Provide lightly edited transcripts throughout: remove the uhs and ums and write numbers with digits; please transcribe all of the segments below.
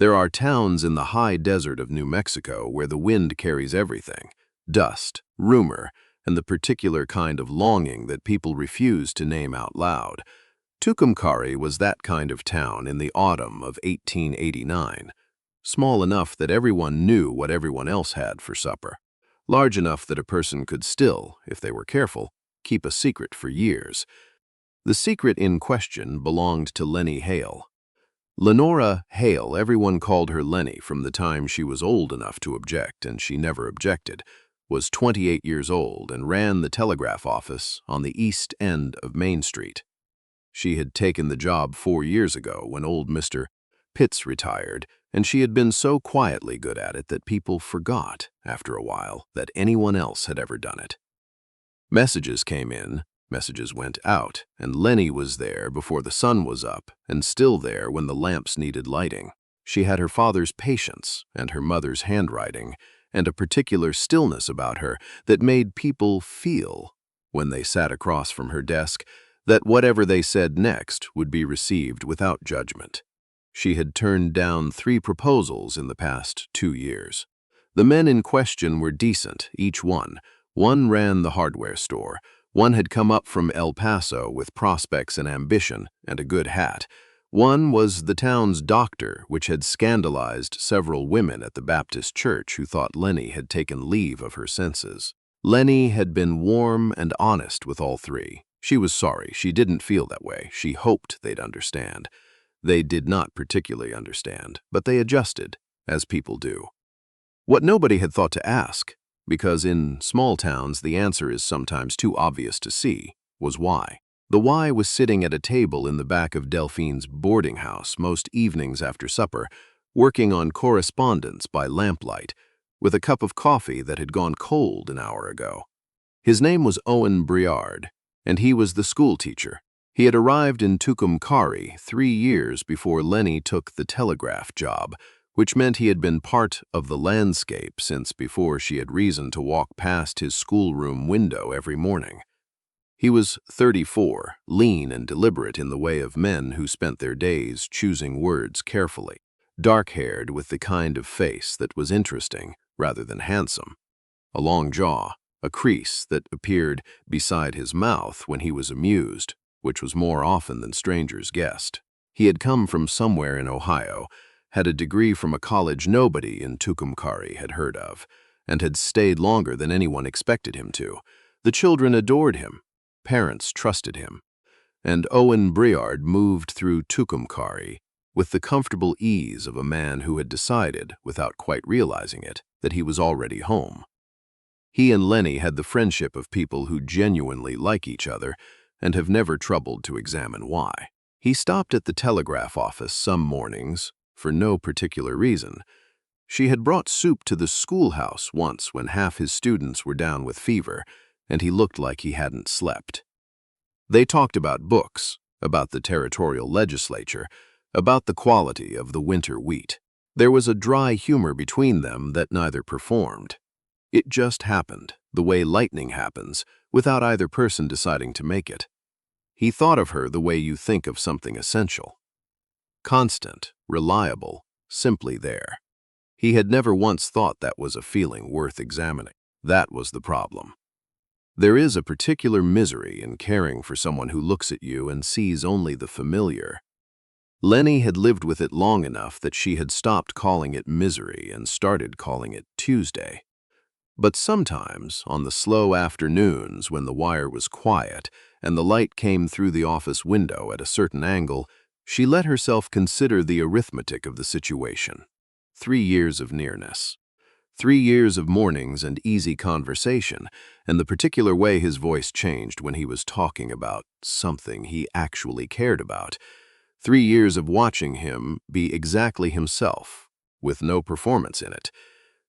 There are towns in the high desert of New Mexico where the wind carries everything: dust, rumor, and the particular kind of longing that people refuse to name out loud. Tucumcari was that kind of town in the autumn of 1889, small enough that everyone knew what everyone else had for supper, large enough that a person could still, if they were careful, keep a secret for years. The secret in question belonged to Lennie Hale. Lenora Hale, everyone called her Lennie from the time she was old enough to object, and she never objected, was 28 years old and ran the telegraph office on the east end of Main Street. She had taken the job 4 years ago when old Mr. Pitts retired, and she had been so quietly good at it that people forgot, after a while, that anyone else had ever done it. Messages came in, messages went out, and Lennie was there before the sun was up, and still there when the lamps needed lighting. She had her father's patience and her mother's handwriting, and a particular stillness about her that made people feel, when they sat across from her desk, that whatever they said next would be received without judgment. She had turned down 3 proposals in the past 2 years. The men in question were decent, each one. One ran the hardware store. One had come up from El Paso with prospects and ambition and a good hat. One was the town's doctor, which had scandalized several women at the Baptist church who thought Lennie had taken leave of her senses. Lennie had been warm and honest with all 3. She was sorry. She didn't feel that way. She hoped they'd understand. They did not particularly understand, but they adjusted, as people do. What nobody had thought to ask, because in small towns the answer is sometimes too obvious to see, was why. The why was sitting at a table in the back of Delphine's boarding house most evenings after supper, working on correspondence by lamplight, with a cup of coffee that had gone cold an hour ago. His name was Owen Briard, and he was the school teacher. He had arrived in Tucumcari 3 years before Lennie took the telegraph job, which meant he had been part of the landscape since before she had reason to walk past his schoolroom window every morning. He was 34, lean and deliberate in the way of men who spent their days choosing words carefully, dark-haired with the kind of face that was interesting rather than handsome, a long jaw, a crease that appeared beside his mouth when he was amused, which was more often than strangers guessed. He had come from somewhere in Ohio, had a degree from a college nobody in Tucumcari had heard of, and had stayed longer than anyone expected him to. The children adored him. Parents trusted him. And Owen Briard moved through Tucumcari with the comfortable ease of a man who had decided, without quite realizing it, that he was already home. He and Lennie had the friendship of people who genuinely like each other and have never troubled to examine why. He stopped at the telegraph office some mornings for no particular reason. She had brought soup to the schoolhouse once when half his students were down with fever, and he looked like he hadn't slept. They talked about books, about the territorial legislature, about the quality of the winter wheat. There was a dry humor between them that neither performed. It just happened, the way lightning happens, without either person deciding to make it. He thought of her the way you think of something essential. Constant, reliable, simply there. He had never once thought that was a feeling worth examining. That was the problem. There is a particular misery in caring for someone who looks at you and sees only the familiar. Lennie had lived with it long enough that she had stopped calling it misery and started calling it Tuesday. But sometimes, on the slow afternoons when the wire was quiet and the light came through the office window at a certain angle, she let herself consider the arithmetic of the situation. 3 years of nearness. 3 years of mornings and easy conversation, and the particular way his voice changed when he was talking about something he actually cared about. 3 years of watching him be exactly himself, with no performance in it.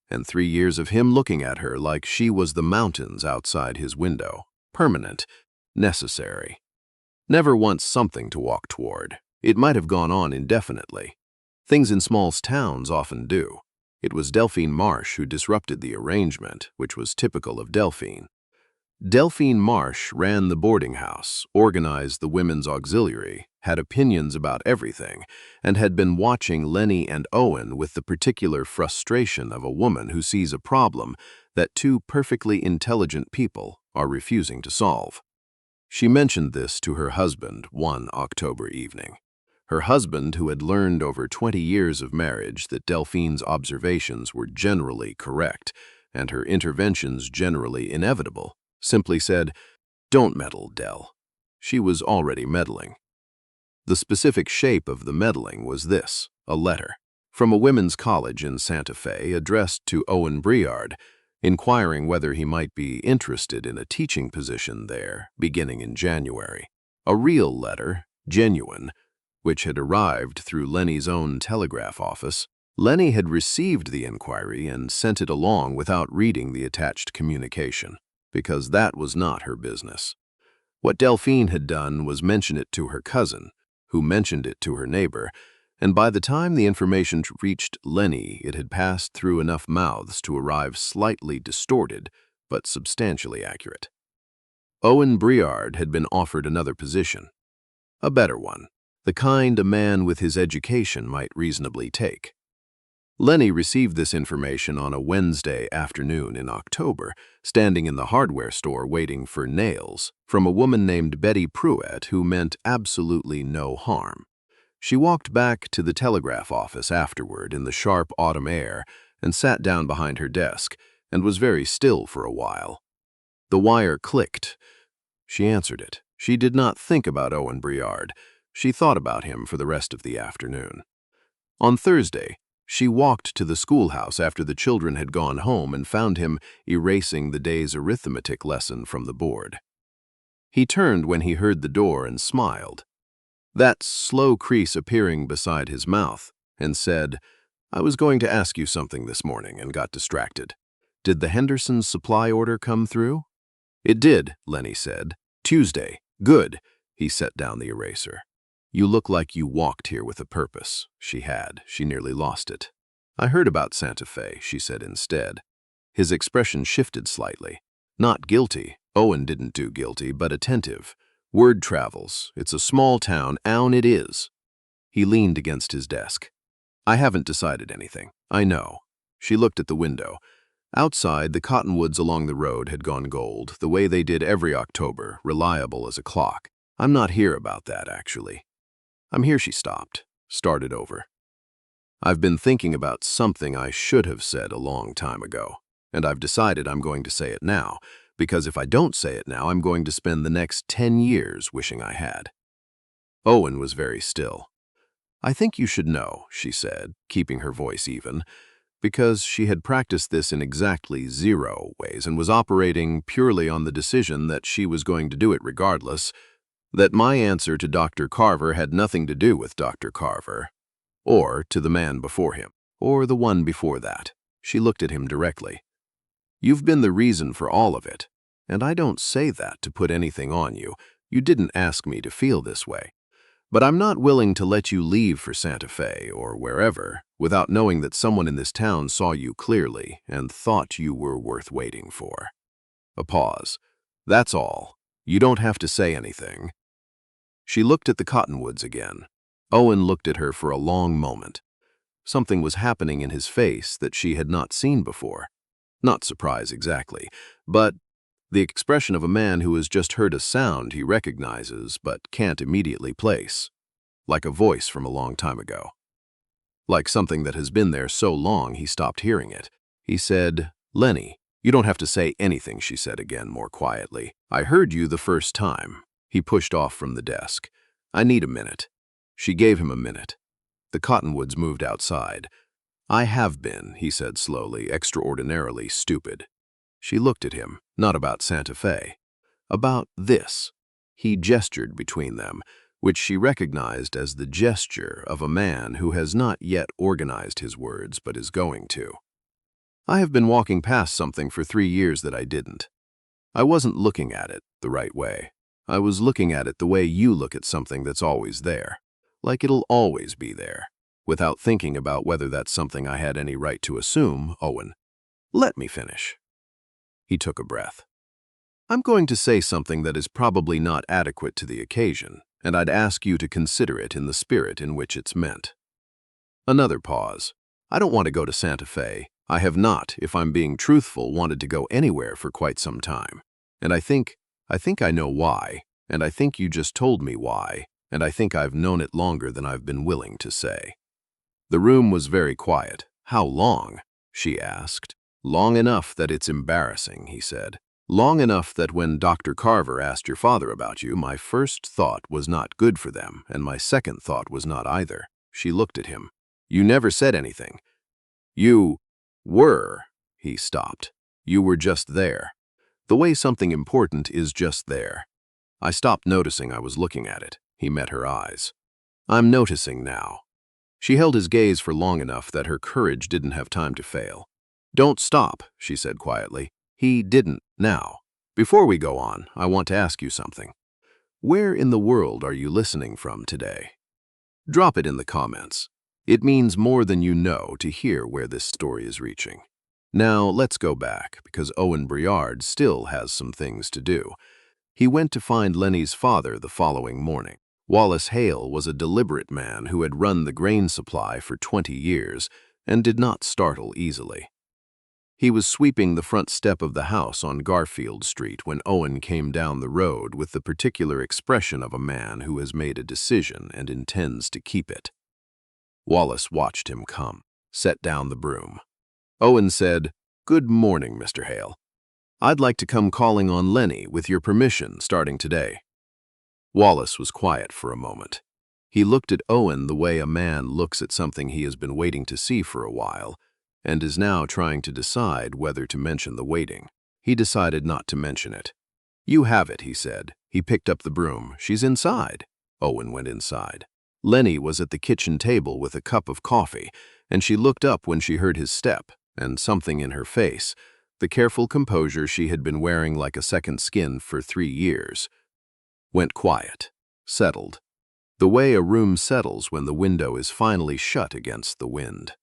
And 3 years of him looking at her like she was the mountains outside his window, permanent, necessary. Never once something to walk toward. It might have gone on indefinitely. Things in small towns often do. It was Delphine Marsh who disrupted the arrangement, which was typical of Delphine. Delphine Marsh ran the boarding house, organized the women's auxiliary, had opinions about everything, and had been watching Lennie and Owen with the particular frustration of a woman who sees a problem that two perfectly intelligent people are refusing to solve. She mentioned this to her husband one October evening. Her husband, who had learned over 20 years of marriage that Delphine's observations were generally correct and her interventions generally inevitable, simply said, "Don't meddle, Del." She was already meddling. The specific shape of the meddling was this: a letter from a women's college in Santa Fe addressed to Owen Briard, inquiring whether he might be interested in a teaching position there beginning in January. A real letter, genuine, which had arrived through Lennie's own telegraph office. Lennie had received the inquiry and sent it along without reading the attached communication, because that was not her business. What Delphine had done was mention it to her cousin, who mentioned it to her neighbor, and by the time the information reached Lennie, it had passed through enough mouths to arrive slightly distorted, but substantially accurate. Owen Briard had been offered another position, a better one, the kind a man with his education might reasonably take. Lennie received this information on a Wednesday afternoon in October, standing in the hardware store waiting for nails, from a woman named Betty Pruett who meant absolutely no harm. She walked back to the telegraph office afterward in the sharp autumn air and sat down behind her desk and was very still for a while. The wire clicked. She answered it. She did not think about Owen Briard. She thought about him for the rest of the afternoon. On Thursday, she walked to the schoolhouse after the children had gone home and found him erasing the day's arithmetic lesson from the board. He turned when he heard the door and smiled, that slow crease appearing beside his mouth, and said, "I was going to ask you something this morning and got distracted. Did the Henderson's supply order come through?" "It did," Lennie said. "Tuesday. Good." He set down the eraser. "You look like you walked here with a purpose." She had. She nearly lost it. "I heard about Santa Fe," she said instead. His expression shifted slightly. Not guilty. Owen didn't do guilty, but attentive. "Word travels. It's a small town. Own it is." He leaned against his desk. "I haven't decided anything. I know." She looked at the window. Outside, the cottonwoods along the road had gone gold, the way they did every October, reliable as a clock. "I'm not here about that, actually. I'm here," she stopped, started over. "I've been thinking about something I should have said a long time ago, and I've decided I'm going to say it now, because if I don't say it now, I'm going to spend the next 10 years wishing I had." Owen was very still. "I think you should know," she said, keeping her voice even, because she had practiced this in exactly 0 ways and was operating purely on the decision that she was going to do it regardless, that my answer to Dr. Carver had nothing to do with Dr. Carver, or to the man before him, or the one before that. She looked at him directly. "You've been the reason for all of it, and I don't say that to put anything on you. You didn't ask me to feel this way. But I'm not willing to let you leave for Santa Fe or wherever without knowing that someone in this town saw you clearly and thought you were worth waiting for." A pause. "That's all. You don't have to say anything." She looked at the cottonwoods again. Owen looked at her for a long moment. Something was happening in his face that she had not seen before. Not surprise exactly, but the expression of a man who has just heard a sound he recognizes but can't immediately place. Like a voice from a long time ago. Like something that has been there so long he stopped hearing it. He said, "Lennie, you don't have to say anything," she said again more quietly. "I heard you the first time." He pushed off from the desk. "I need a minute." She gave him a minute. The cottonwoods moved outside. "I have been," he said slowly, "extraordinarily stupid." She looked at him, not about Santa Fe. About this. He gestured between them, which she recognized as the gesture of a man who has not yet organized his words but is going to. "I have been walking past something for 3 years that I didn't. I wasn't looking at it the right way. I was looking at it the way you look at something that's always there, like it'll always be there, without thinking about whether that's something I had any right to assume, Owen. Let me finish." He took a breath. I'm going to say something that is probably not adequate to the occasion, and I'd ask you to consider it in the spirit in which it's meant. Another pause. I don't want to go to Santa Fe. I have not, if I'm being truthful, wanted to go anywhere for quite some time. And I think I know why, and I think you just told me why, and I think I've known it longer than I've been willing to say. The room was very quiet. How long? She asked. Long enough that it's embarrassing, he said. Long enough that when Dr. Carver asked your father about you, my first thought was not good for them, and my second thought was not either. She looked at him. You never said anything. You were, he stopped. You were just there. The way something important is just there. I stopped noticing I was looking at it. He met her eyes. I'm noticing now. She held his gaze for long enough that her courage didn't have time to fail. Don't stop, she said quietly. He didn't now. Before we go on, I want to ask you something. Where in the world are you listening from today? Drop it in the comments. It means more than you know to hear where this story is reaching. Now, let's go back, because Owen Briard still has some things to do. He went to find Lennie's father the following morning. Wallace Hale was a deliberate man who had run the grain supply for 20 years and did not startle easily. He was sweeping the front step of the house on Garfield Street when Owen came down the road with the particular expression of a man who has made a decision and intends to keep it. Wallace watched him come, set down the broom. Owen said, "Good morning, Mr. Hale. I'd like to come calling on Lennie with your permission starting today." Wallace was quiet for a moment. He looked at Owen the way a man looks at something he has been waiting to see for a while, and is now trying to decide whether to mention the waiting. He decided not to mention it. "You have it," he said. He picked up the broom. "She's inside." Owen went inside. Lennie was at the kitchen table with a cup of coffee, and she looked up when she heard his step, and something in her face, the careful composure she had been wearing like a second skin for 3 years, went quiet, settled, the way a room settles when the window is finally shut against the wind.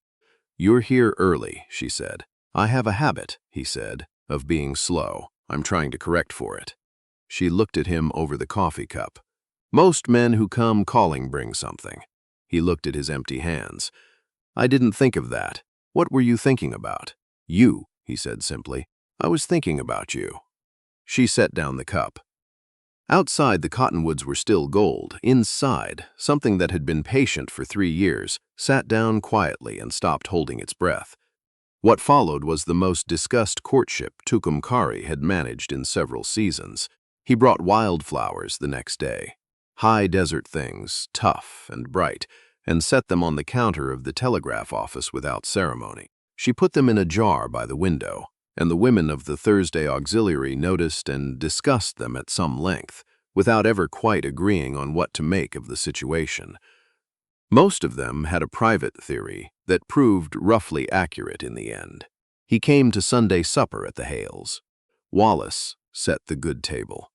"You're here early," she said. "I have a habit," he said, "of being slow. I'm trying to correct for it." She looked at him over the coffee cup. "Most men who come calling bring something." He looked at his empty hands. "I didn't think of that. What were you thinking about?" "You," he said simply. "I was thinking about you." She set down the cup. Outside, the cottonwoods were still gold. Inside, something that had been patient for 3 years sat down quietly and stopped holding its breath. What followed was the most discussed courtship Tucumcari had managed in several seasons. He brought wildflowers the next day. High desert things, tough and bright, and set them on the counter of the telegraph office without ceremony. She put them in a jar by the window, and the women of the Thursday Auxiliary noticed and discussed them at some length, without ever quite agreeing on what to make of the situation. Most of them had a private theory that proved roughly accurate in the end. He came to Sunday supper at the Hales. Wallace set the good table.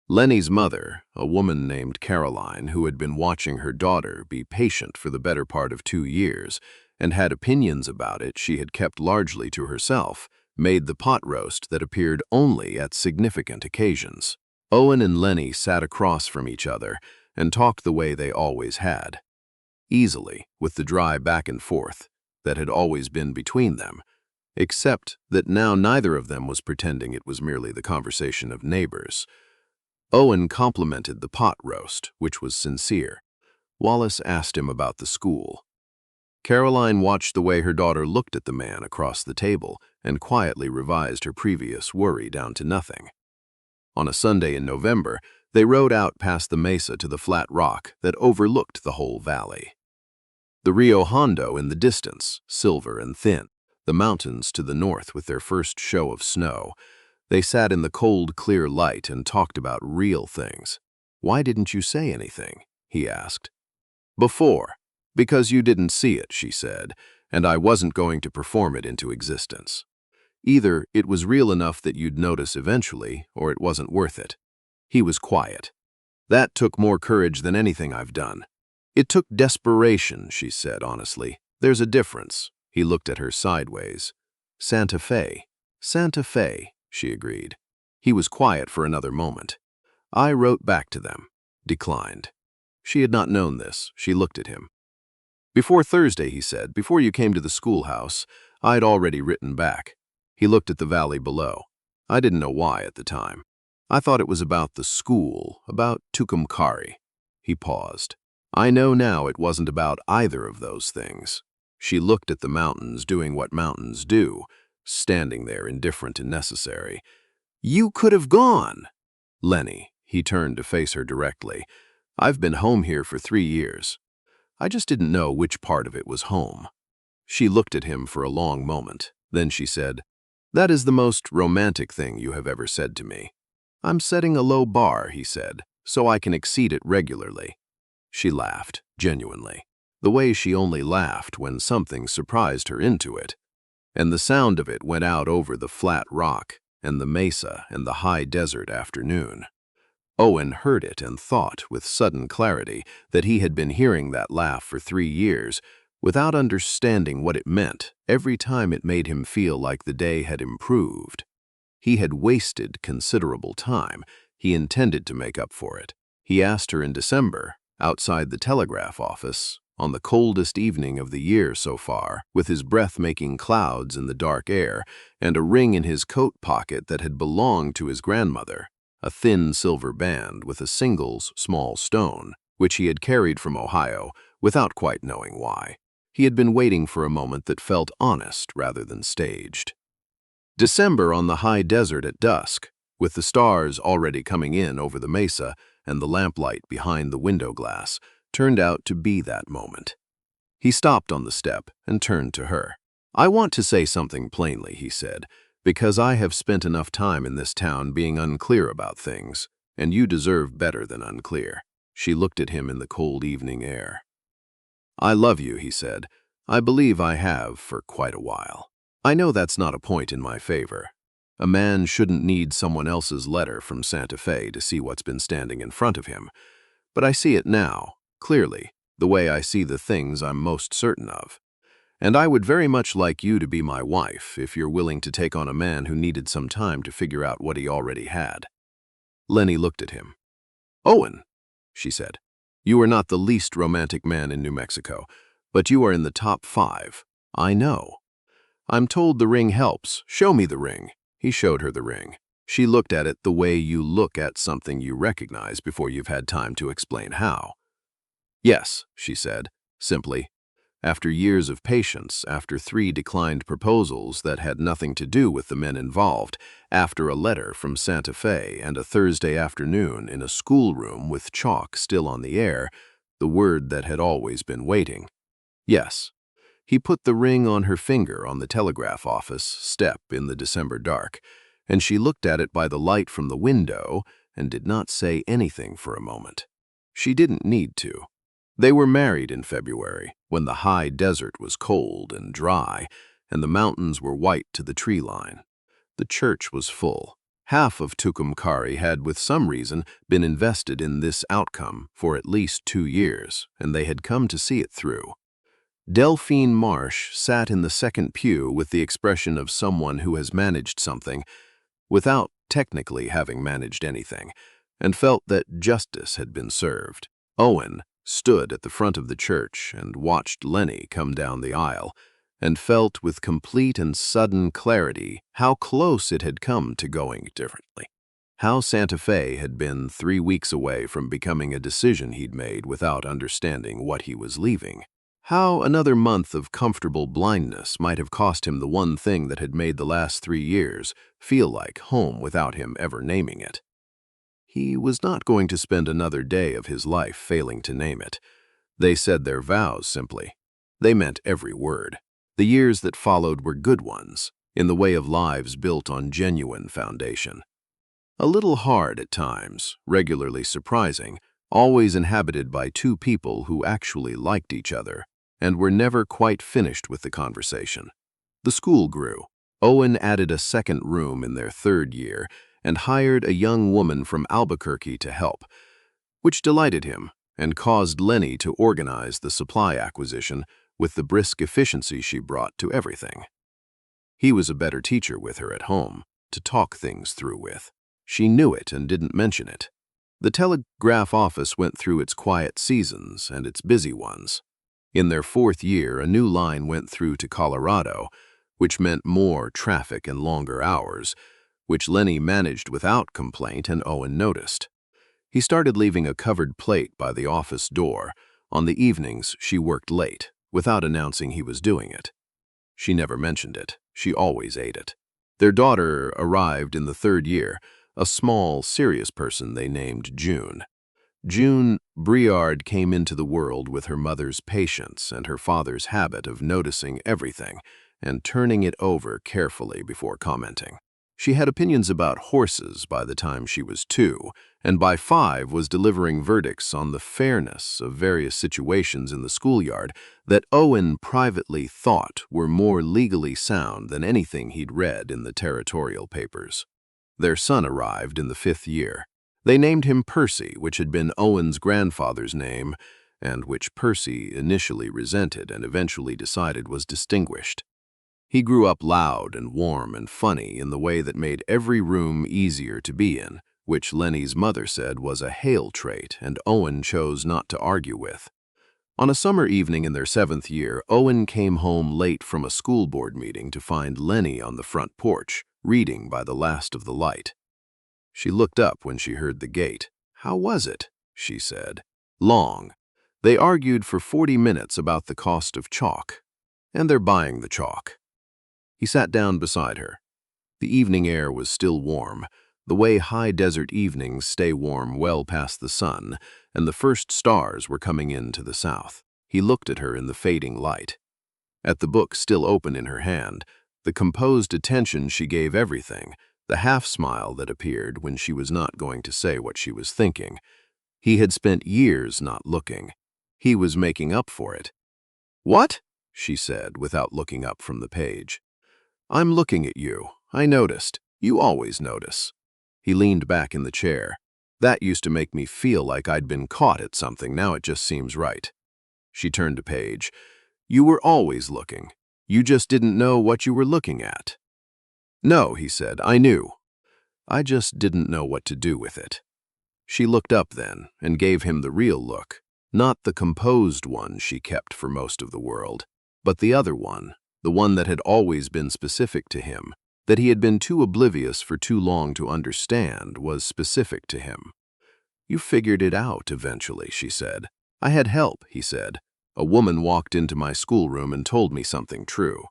Lennie's mother, a woman named Caroline, who had been watching her daughter be patient for the better part of 2 years and had opinions about it she had kept largely to herself, made the pot roast that appeared only at significant occasions. Owen and Lennie sat across from each other and talked the way they always had. Easily, with the dry back and forth that had always been between them, except that now neither of them was pretending it was merely the conversation of neighbors. Owen complimented the pot roast, which was sincere. Wallace asked him about the school. Caroline watched the way her daughter looked at the man across the table and quietly revised her previous worry down to nothing. On a Sunday in November, they rode out past the mesa to the flat rock that overlooked the whole valley. The Rio Hondo in the distance, silver and thin, the mountains to the north with their first show of snow. They sat in the cold, clear light and talked about real things. "Why didn't you say anything?" he asked. "Before. Because you didn't see it," she said, "and I wasn't going to perform it into existence. Either it was real enough that you'd notice eventually, or it wasn't worth it." He was quiet. "That took more courage than anything I've done." "It took desperation," she said honestly. "There's a difference." He looked at her sideways. "Santa Fe." "Santa Fe," she agreed. He was quiet for another moment. I wrote back to them. Declined. She had not known this. She looked at him. Before Thursday, he said, before you came to the schoolhouse, I'd already written back. He looked at the valley below. I didn't know why at the time. I thought it was about the school, about Tucumcari. He paused. I know now it wasn't about either of those things. She looked at the mountains doing what mountains do, standing there indifferent and necessary. You could have gone. Lennie, he turned to face her directly. I've been home here for 3 years. I just didn't know which part of it was home. She looked at him for a long moment. Then she said, That is the most romantic thing you have ever said to me. I'm setting a low bar, he said, so I can exceed it regularly. She laughed, genuinely, the way she only laughed when something surprised her into it. And the sound of it went out over the flat rock and the mesa and the high desert afternoon. Owen heard it and thought, with sudden clarity, that he had been hearing that laugh for 3 years, without understanding what it meant. Every time it made him feel like the day had improved. He had wasted considerable time. He intended to make up for it. He asked her in December, outside the telegraph office, on the coldest evening of the year so far, with his breath-making clouds in the dark air, and a ring in his coat pocket that had belonged to his grandmother, a thin silver band with a single small stone, which he had carried from Ohio, without quite knowing why. He had been waiting for a moment that felt honest rather than staged. December on the high desert at dusk, with the stars already coming in over the mesa and the lamplight behind the window glass, turned out to be that moment. He stopped on the step and turned to her. I want to say something plainly, he said, because I have spent enough time in this town being unclear about things, and you deserve better than unclear. She looked at him in the cold evening air. I love you, he said. I believe I have for quite a while. I know that's not a point in my favor. A man shouldn't need someone else's letter from Santa Fe to see what's been standing in front of him. But I see it now, clearly, the way I see the things I'm most certain of. And I would very much like you to be my wife if you're willing to take on a man who needed some time to figure out what he already had. Lennie looked at him. Owen, she said, you are not the least romantic man in New Mexico, but you are in the top 5. I know. I'm told the ring helps. Show me the ring. He showed her the ring. She looked at it the way you look at something you recognize before you've had time to explain how. Yes, she said, simply. After years of patience, after 3 declined proposals that had nothing to do with the men involved, after a letter from Santa Fe and a Thursday afternoon in a schoolroom with chalk still on the air, the word that had always been waiting. Yes. He put the ring on her finger on the telegraph office step in the December dark, and she looked at it by the light from the window and did not say anything for a moment. She didn't need to. They were married in February, when the high desert was cold and dry, and the mountains were white to the tree line. The church was full. Half of Tucumcari had, with some reason, been invested in this outcome for at least 2 years, and they had come to see it through. Delphine Marsh sat in the second pew with the expression of someone who has managed something, without technically having managed anything, and felt that justice had been served. Owen stood at the front of the church and watched Lennie come down the aisle, and felt with complete and sudden clarity how close it had come to going differently. How Santa Fe had been 3 weeks away from becoming a decision he'd made without understanding what he was leaving. How another month of comfortable blindness might have cost him the one thing that had made the last 3 years feel like home without him ever naming it. He was not going to spend another day of his life failing to name it. They said their vows simply. They meant every word. The years that followed were good ones, in the way of lives built on genuine foundation. A little hard at times, regularly surprising, always inhabited by 2 people who actually liked each other, and were never quite finished with the conversation. The school grew. Owen added a second room in their 3rd year, and hired a young woman from Albuquerque to help, which delighted him and caused Lennie to organize the supply acquisition with the brisk efficiency she brought to everything. He was a better teacher with her at home, to talk things through with. She knew it and didn't mention it. The telegraph office went through its quiet seasons and its busy ones. In their 4th year, a new line went through to Colorado, which meant more traffic and longer hours, which Lennie managed without complaint and Owen noticed. He started leaving a covered plate by the office door. On the evenings, she worked late, without announcing he was doing it. She never mentioned it. She always ate it. Their daughter arrived in the 3rd year, a small, serious person they named June. June Briard came into the world with her mother's patience and her father's habit of noticing everything and turning it over carefully before commenting. She had opinions about horses by the time she was 2, and by 5 was delivering verdicts on the fairness of various situations in the schoolyard that Owen privately thought were more legally sound than anything he'd read in the territorial papers. Their son arrived in the 5th year. They named him Percy, which had been Owen's grandfather's name, and which Percy initially resented and eventually decided was distinguished. He grew up loud and warm and funny in the way that made every room easier to be in, which Lennie's mother said was a Hale trait and Owen chose not to argue with. On a summer evening in their 7th year, Owen came home late from a school board meeting to find Lennie on the front porch, reading by the last of the light. She looked up when she heard the gate. "How was it?" she said. "Long. They argued for 40 minutes about the cost of chalk. And they're buying the chalk." He sat down beside her. The evening air was still warm, the way high desert evenings stay warm well past the sun, and the first stars were coming in to the south. He looked at her in the fading light. At the book still open in her hand, the composed attention she gave everything, the half-smile that appeared when she was not going to say what she was thinking. He had spent years not looking. He was making up for it. "What?" she said, without looking up from the page. "I'm looking at you. I noticed. You always notice." He leaned back in the chair. "That used to make me feel like I'd been caught at something. Now it just seems right." She turned a page. "You were always looking. You just didn't know what you were looking at." "No," he said, "I knew. I just didn't know what to do with it." She looked up then and gave him the real look, not the composed one she kept for most of the world, but the other one, the one that had always been specific to him, that he had been too oblivious for too long to understand was specific to him. "You figured it out eventually," she said. "I had help," he said. "A woman walked into my schoolroom and told me something true."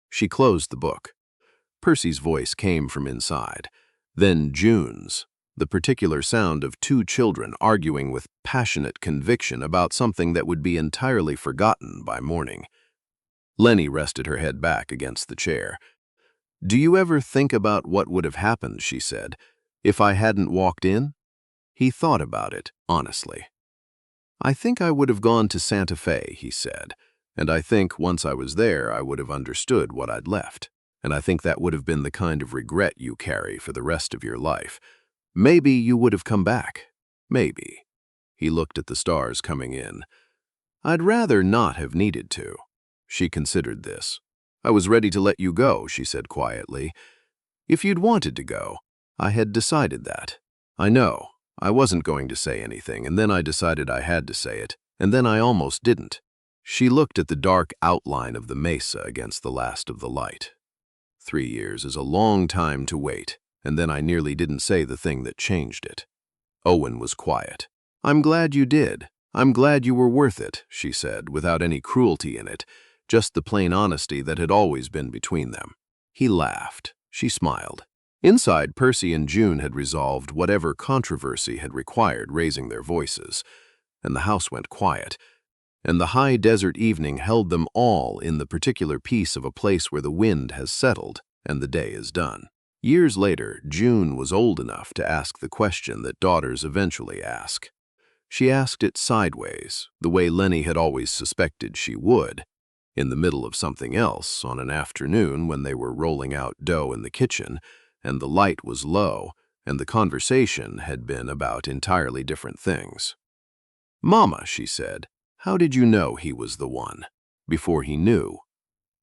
She closed the book. Percy's voice came from inside. Then June's, the particular sound of 2 children arguing with passionate conviction about something that would be entirely forgotten by morning. Lennie rested her head back against the chair. "Do you ever think about what would have happened," she said, "if I hadn't walked in?" He thought about it, honestly. "I think I would have gone to Santa Fe," he said, "and I think once I was there I would have understood what I'd left, and I think that would have been the kind of regret you carry for the rest of your life. Maybe you would have come back. Maybe." He looked at the stars coming in. "I'd rather not have needed to." She considered this. "I was ready to let you go," she said quietly. "If you'd wanted to go. I had decided that. I know. I wasn't going to say anything, and then I decided I had to say it, and then I almost didn't." She looked at the dark outline of the mesa against the last of the light. 3 years is a long time to wait, and then I nearly didn't say the thing that changed it. Owen was quiet. "I'm glad you did. I'm glad you were worth it," she said, without any cruelty in it, just the plain honesty that had always been between them. He laughed. She smiled. Inside, Percy and June had resolved whatever controversy had required raising their voices, and the house went quiet, and the high desert evening held them all in the particular peace of a place where the wind has settled and the day is done. Years later, June was old enough to ask the question that daughters eventually ask. She asked it sideways, the way Lennie had always suspected she would, in the middle of something else on an afternoon when they were rolling out dough in the kitchen, and the light was low, and the conversation had been about entirely different things. "Mama," she said, "how did you know he was the one? Before he knew?"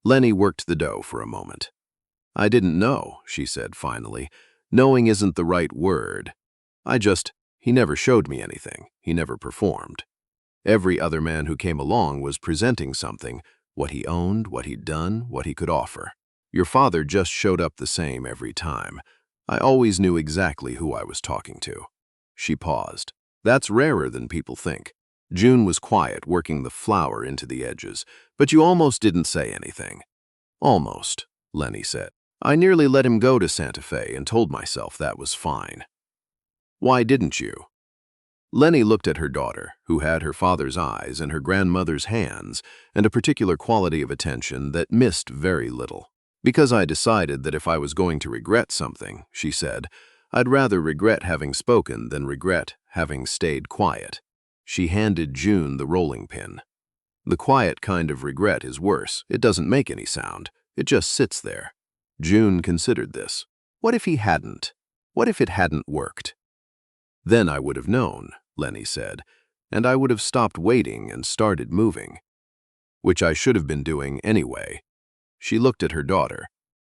Lennie worked the dough for a moment. "I didn't know," she said finally. Knowing isn't the right word. He never showed me anything. He never performed. Every other man who came along was presenting something, what he owned, what he'd done, what he could offer. Your father just showed up the same every time. I always knew exactly who I was talking to. She paused. That's rarer than people think. June was quiet, working the flour into the edges. But you almost didn't say anything. Almost, Lennie said. I nearly let him go to Santa Fe and told myself that was fine. Why didn't you? Lennie looked at her daughter, who had her father's eyes and her grandmother's hands, and a particular quality of attention that missed very little. Because I decided that if I was going to regret something, she said, I'd rather regret having spoken than regret having stayed quiet. She handed June the rolling pin. The quiet kind of regret is worse. It doesn't make any sound. It just sits there. June considered this. What if he hadn't? What if it hadn't worked? Then I would have known, Lennie said, and I would have stopped waiting and started moving. Which I should have been doing anyway. She looked at her daughter.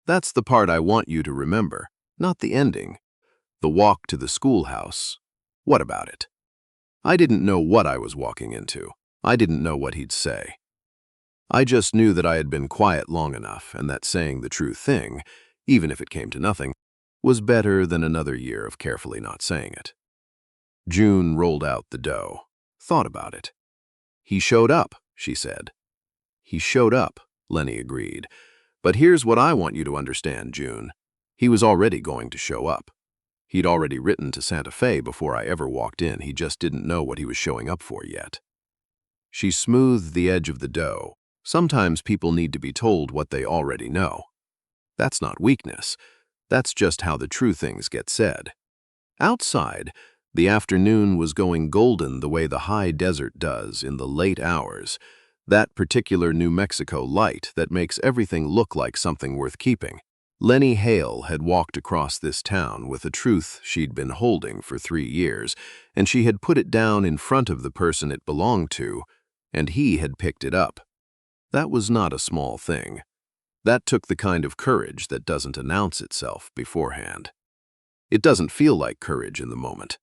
That's the part I want you to remember, not the ending. The walk to the schoolhouse. What about it? I didn't know what I was walking into. I didn't know what he'd say. I just knew that I had been quiet long enough and that saying the true thing, even if it came to nothing, was better than another year of carefully not saying it. June rolled out the dough, thought about it. He showed up, she said. He showed up, Lennie agreed. But here's what I want you to understand, June. He was already going to show up. He'd already written to Santa Fe before I ever walked in. He just didn't know what he was showing up for yet. She smoothed the edge of the dough. Sometimes people need to be told what they already know. That's not weakness. That's just how the true things get said. Outside, the afternoon was going golden the way the high desert does in the late hours, that particular New Mexico light that makes everything look like something worth keeping. Lennie Hale had walked across this town with a truth she'd been holding for 3 years, and she had put it down in front of the person it belonged to, and he had picked it up. That was not a small thing. That took the kind of courage that doesn't announce itself beforehand. It doesn't feel like courage in the moment.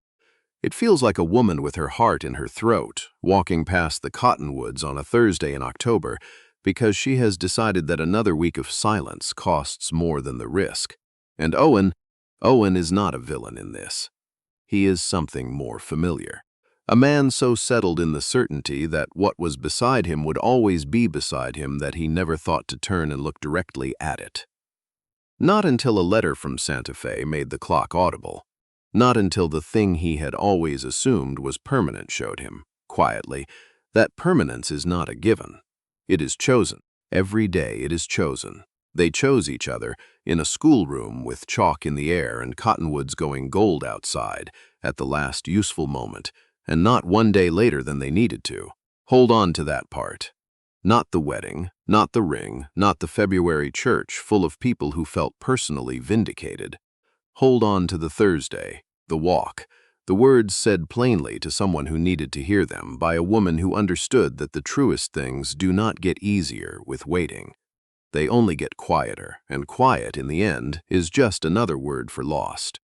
It feels like a woman with her heart in her throat, walking past the cottonwoods on a Thursday in October because she has decided that another week of silence costs more than the risk. And Owen is not a villain in this. He is something more familiar. A man so settled in the certainty that what was beside him would always be beside him that he never thought to turn and look directly at it. Not until a letter from Santa Fe made the clock audible. Not until the thing he had always assumed was permanent showed him, quietly, that permanence is not a given. It is chosen. Every day it is chosen. They chose each other in a schoolroom with chalk in the air and cottonwoods going gold outside at the last useful moment, and not 1 day later than they needed to. Hold on to that part. Not the wedding, not the ring, not the February church full of people who felt personally vindicated. Hold on to the Thursday, the walk, the words said plainly to someone who needed to hear them by a woman who understood that the truest things do not get easier with waiting. They only get quieter, and quiet, in the end, is just another word for lost.